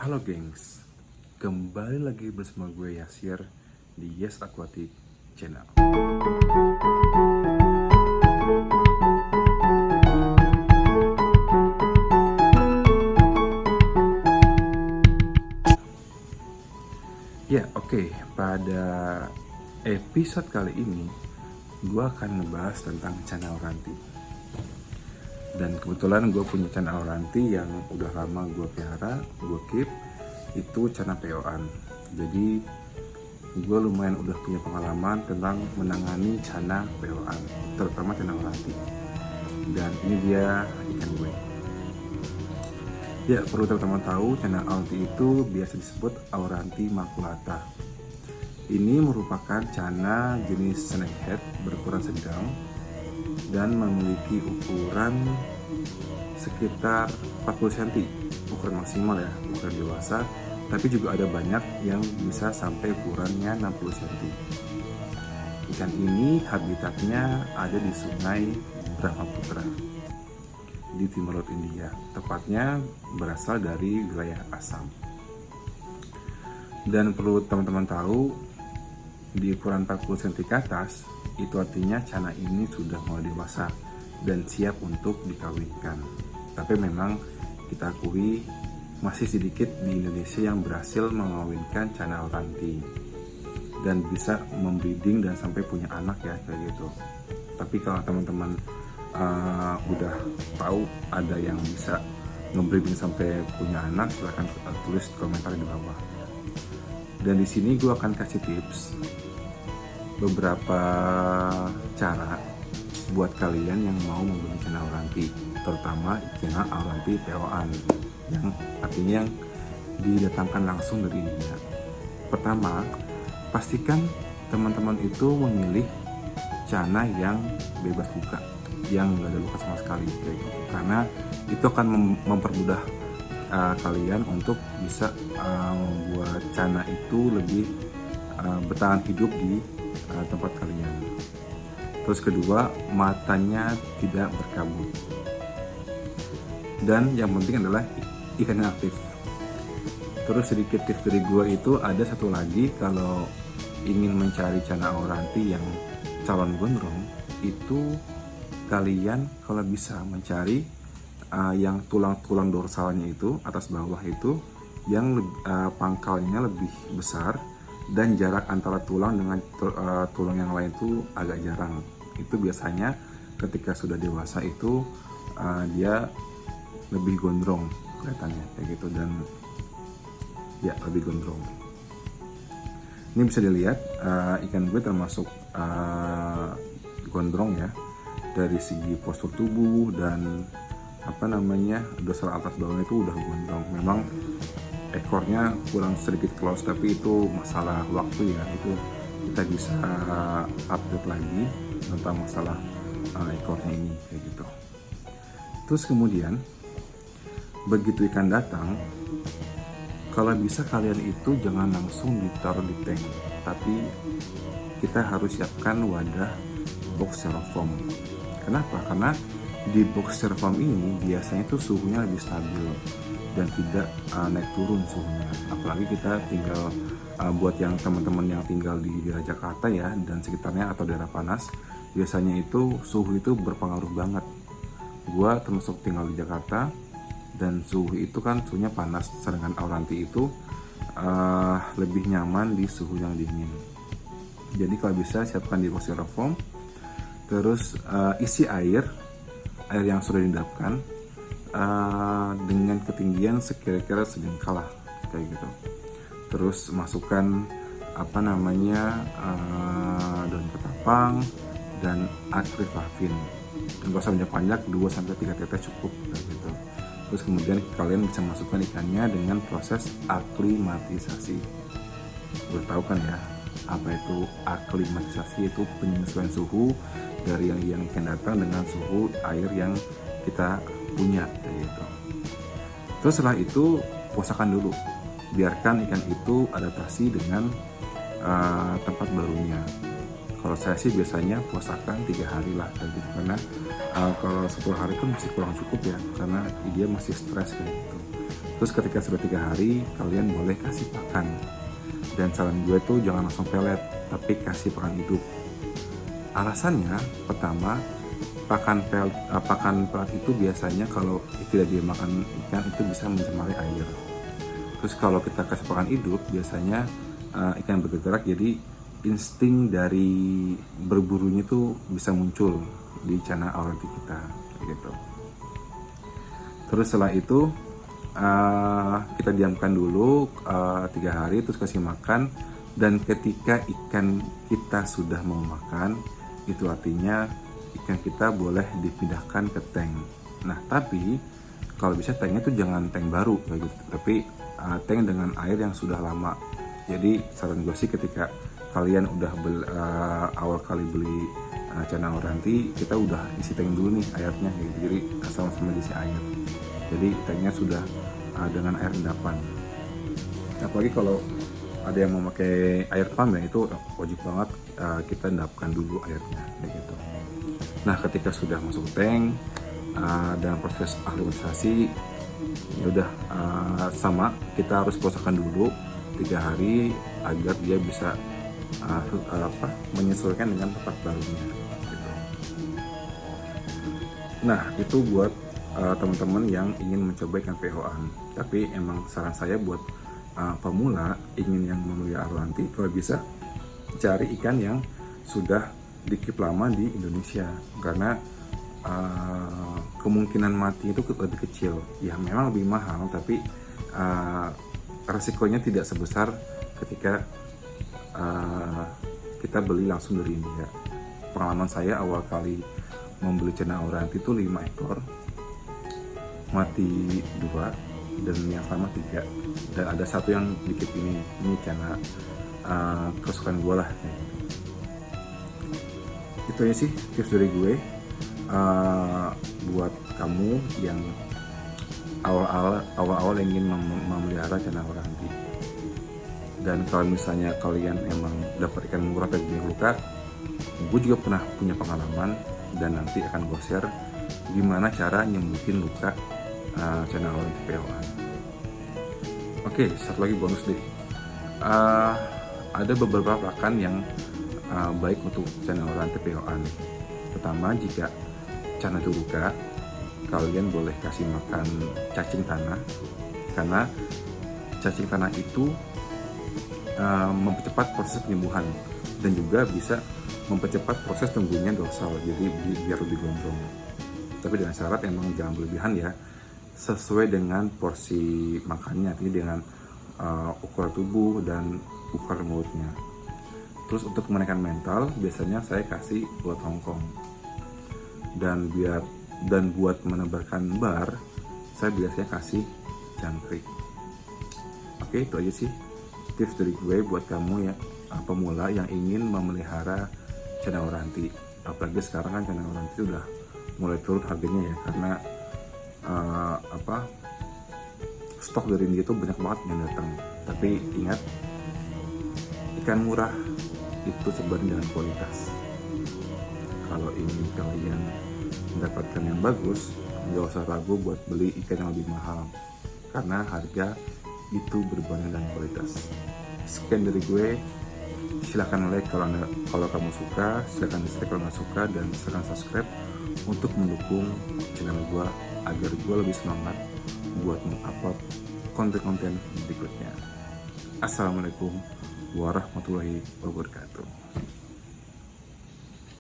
Halo gengs, kembali lagi bersama gue Yasir di Yes Aquatic Channel. Ya oke, pada episode kali ini gue akan ngebahas tentang channel Ranti. Dan kebetulan gue punya channel Ranti yang udah lama gue pelihara, gue keep, itu channel PO-an. Jadi gue lumayan udah punya pengalaman tentang menangani channel PO-an, terutama channel Ranti. Dan ini dia ikan gue. Ya, perlu teman-teman tahu, channel Ranti itu biasa disebut Auranti maculata. Ini merupakan channel jenis snakehead berukuran sedang dan memiliki ukuran sekitar 40 cm, ukuran maksimal ya, ukuran dewasa, tapi juga ada banyak yang bisa sampai ukurannya 60 cm. Ikan ini habitatnya ada di Sungai Brahmaputra di timur laut India, tepatnya berasal dari wilayah Assam. Dan perlu teman-teman tahu, di ukuran 40 cm ke atas, itu artinya channel ini sudah mulai dewasa dan siap untuk dikawinkan. Tapi memang kita akui masih sedikit di Indonesia yang berhasil mengawinkan channel Ranti dan bisa membreeding dan sampai punya anak ya, kayak gitu. Tapi kalau teman-teman udah tahu ada yang bisa nge-breeding sampai punya anak, silahkan tulis komentar di bawah. Dan di sini gue akan kasih tips beberapa cara buat kalian yang mau membeli channel Ranti, terutama channel Auranti PO-an, yang artinya yang didatangkan langsung dari India. Pertama, pastikan teman-teman itu memilih channel yang bebas luka, yang nggak ada luka sama sekali, kayak gitu. Karena itu akan mempermudah kalian untuk bisa membuat channel itu lebih bertahan hidup di tempat kalian. Terus kedua, matanya tidak berkabut. Dan yang penting adalah ikan yang aktif. Terus sedikit tips dari gue itu ada satu lagi, kalau ingin mencari channel Auranti yang calon gondrong, itu kalian kalau bisa mencari yang tulang-tulang dorsalnya itu atas bawah itu yang pangkalnya lebih besar dan jarak antara tulang dengan tulang yang lain itu agak jarang. Itu biasanya ketika sudah dewasa itu dia lebih gondrong kelihatannya, kayak gitu, dan ya lebih gondrong. Ini bisa dilihat ikan gue termasuk gondrong ya, dari segi postur tubuh dan dorsal atas bawahnya itu udah gondrong. Memang ekornya kurang sedikit close, tapi itu masalah waktu ya, itu kita bisa update lagi tentang masalah ekornya ini, kayak gitu. Terus kemudian begitu ikan datang, kalau bisa kalian itu jangan langsung ditaruh di tank, tapi kita harus siapkan wadah box styrofoam. Kenapa? Karena di box styrofoam ini biasanya tuh suhunya lebih stabil dan tidak naik turun suhunya. Apalagi kita tinggal buat yang teman-teman yang tinggal di daerah Jakarta ya dan sekitarnya atau daerah panas, biasanya itu suhu itu berpengaruh banget. Gua termasuk tinggal di Jakarta dan suhu itu kan suhunya panas, sedangkan Auranti itu lebih nyaman di suhu yang dingin. Jadi kalau bisa siapkan di box styrofoam, terus isi air yang sudah diendapkan dengan ketinggian sekira-kira sejengkal lah, kayak gitu. Terus masukkan daun ketapang dan akriflavin. Gak usah banyak-banyak, 2-3 tetes cukup, kayak gitu. Terus kemudian kalian bisa masukkan ikannya dengan proses aklimatisasi. Udah tahu kan ya apa itu aklimatisasi? Itu penyesuaian suhu dari yang ikan datang dengan suhu air yang kita punya, kayak gitu. Terus setelah itu puasakan dulu, biarkan ikan itu adaptasi dengan tempat barunya. Kalau saya sih biasanya puasakan 3 hari lah, kayak gitu, karena kalau 10 hari itu masih kurang cukup ya, karena dia masih stres, kayak gitu. Terus ketika sudah 3 hari, kalian boleh kasih pakan. Dan saran gue tuh jangan langsung pelet, tapi kasih pakan hidup. Alasannya, pertama, pakan pelet itu biasanya kalau tidak dimakan ikan itu bisa mencemari air. Terus kalau kita kasih pakan hidup, biasanya ikan bergerak, jadi insting dari berburunya itu bisa muncul di cana auranti kita, kayak gitu. Terus setelah itu kita diamkan dulu 3 hari, terus kasih makan. Dan ketika ikan kita sudah mau makan, itu artinya ikan kita boleh dipindahkan ke tank. Nah, tapi kalau bisa tanknya tuh jangan tank baru kayak gitu, tapi tank dengan air yang sudah lama. Jadi saran gue sih ketika kalian udah awal kali beli cana auranti, kita udah isi tank dulu nih airnya gitu. Jadi sama-sama diisi air. Jadi tanknya sudah dengan air endapan. Apalagi kalau ada yang mau pakai air pump ya, itu wajib banget kita endapkan dulu airnya kayak gitu. Nah, ketika sudah masuk tank dalam proses aklimatisasi, ya udah sama, kita harus proseskan dulu 3 hari agar dia bisa menyesuaikan dengan tempat barunya gitu. Nah, itu buat teman-teman yang ingin mencoba ikan PO-an. Tapi emang saran saya buat pemula ingin yang memelihara auranti, kalau bisa cari ikan yang sudah dikip lama di Indonesia, karena kemungkinan mati itu lebih kecil. Ya memang lebih mahal, tapi resikonya tidak sebesar ketika kita beli langsung dari India. Pengalaman saya awal kali membeli cana auranti itu 5 ekor, mati 2 dan yang sama 3, dan ada satu yang dikit ini cana kesukaan gue lah kayak gitu. Itu aja sih tips dari gue buat kamu yang awal-awal ingin memelihara cana auranti. Dan kalau misalnya kalian emang dapat ikan murah tapi punya luka, gue juga pernah punya pengalaman dan nanti akan gue share gimana cara nyembuhin luka cana auranti PO-an. Oke, satu lagi bonus deh. Ada beberapa pakan yang baik untuk cana auranti PO-an. Pertama, jika cana itu luka, kalian boleh kasih makan cacing tanah, karena cacing tanah itu mempercepat proses penyembuhan dan juga bisa mempercepat proses tumbuhnya dorsal, jadi biar lebih gondrong. Tapi dengan syarat emang jangan berlebihan ya, sesuai dengan porsi makannya, artinya dengan ukuran tubuh dan ukuran mulutnya. Terus untuk menaikkan mental, biasanya saya kasih buat Hongkong. Dan buat menebarkan bar, saya biasanya kasih jangkrik. Oke, itu aja sih tips dari gue buat kamu ya pemula yang ingin memelihara cana auranti. Apalagi sekarang kan cana auranti itu udah mulai turun harganya ya, karena stok dari India itu banyak banget yang datang. Tapi ingat, ikan murah itu sebenarnya dengan kualitas. Kalau ingin kalian mendapatkan yang bagus, nggak usah ragu buat beli ikan yang lebih mahal, karena harga itu berbanding dengan kualitas. Sekian dari gue. Silahkan like kalau kamu suka, silahkan dislike kalau nggak suka, dan silahkan subscribe untuk mendukung channel gue agar gue lebih semangat buat mengupload konten-konten berikutnya. Assalamualaikum warahmatullahi wabarakatuh.